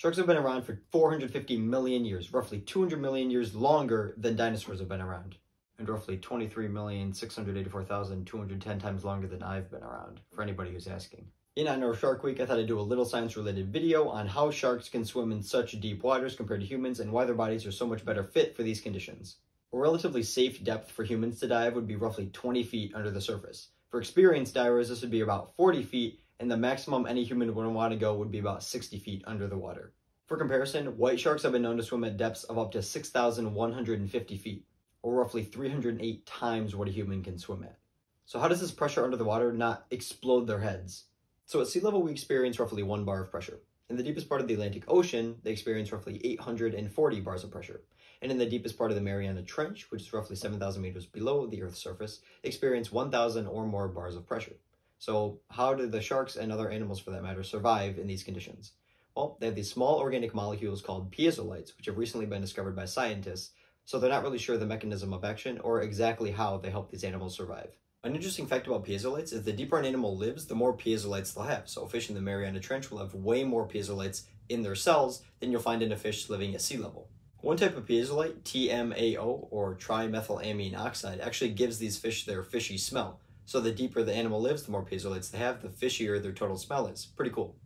Sharks have been around for 450 million years, roughly 200 million years longer than dinosaurs have been around, and roughly 23,684,210 times longer than I've been around, for anybody who's asking. In honor of Shark Week, I thought I'd do a little science-related video on how sharks can swim in such deep waters compared to humans and why their bodies are so much better fit for these conditions. A relatively safe depth for humans to dive would be roughly 20 feet under the surface. For experienced divers, this would be about 40 feet, and the maximum any human would want to go would be about 60 feet under the water. For comparison, white sharks have been known to swim at depths of up to 6,150 feet, or roughly 308 times what a human can swim at. So how does this pressure under the water not explode their heads? So at sea level, we experience roughly 1 bar of pressure. In the deepest part of the Atlantic Ocean, they experience roughly 840 bars of pressure. And in the deepest part of the Mariana Trench, which is roughly 7,000 meters below the Earth's surface, they experience 1,000 or more bars of pressure. So how do the sharks and other animals, for that matter, survive in these conditions? Well, they have these small organic molecules called piezolites, which have recently been discovered by scientists, so they're not really sure the mechanism of action or exactly how they help these animals survive. An interesting fact about piezolites is the deeper an animal lives, the more piezolites they'll have. So a fish in the Mariana Trench will have way more piezolites in their cells than you'll find in a fish living at sea level. One type of piezolite, TMAO, or trimethylamine oxide, actually gives these fish their fishy smell. So the deeper the animal lives, the more piezolites they have, the fishier their total smell is. Pretty cool.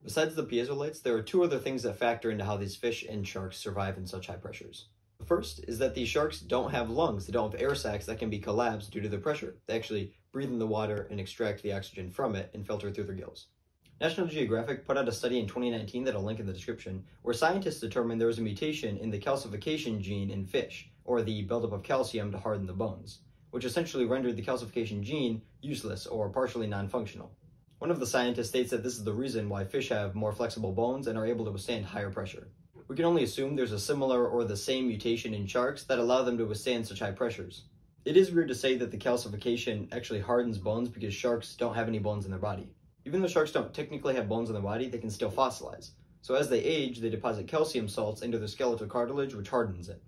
Besides the piezolites, there are 2 other things that factor into how these fish and sharks survive in such high pressures. The first is that these sharks don't have lungs. They don't have air sacs that can be collapsed due to the pressure. They actually breathe in the water and extract the oxygen from it and filter it through their gills. National Geographic put out a study in 2019 that I'll link in the description, where scientists determined there was a mutation in the calcification gene in fish, or the buildup of calcium to harden the bones, which essentially rendered the calcification gene useless or partially non-functional. One of the scientists states that this is the reason why fish have more flexible bones and are able to withstand higher pressure. We can only assume there's a similar or the same mutation in sharks that allow them to withstand such high pressures. It is weird to say that the calcification actually hardens bones because sharks don't have any bones in their body. Even though sharks don't technically have bones in their body, they can still fossilize. So as they age, they deposit calcium salts into their skeletal cartilage, which hardens it.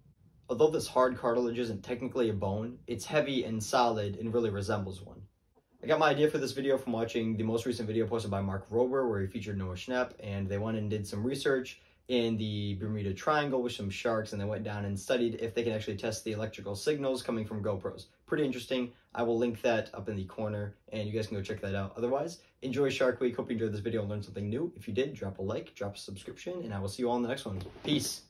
Although this hard cartilage isn't technically a bone, it's heavy and solid and really resembles one. I got my idea for this video from watching the most recent video posted by Mark Rober, where he featured Noah Schnapp, and they went and did some research in the Bermuda Triangle with some sharks, and they went down and studied if they can actually test the electrical signals coming from GoPros. Pretty interesting. I will link that up in the corner, and you guys can go check that out. Otherwise, enjoy Shark Week. Hope you enjoyed this video and learned something new. If you did, drop a like, drop a subscription, and I will see you all in the next one. Peace.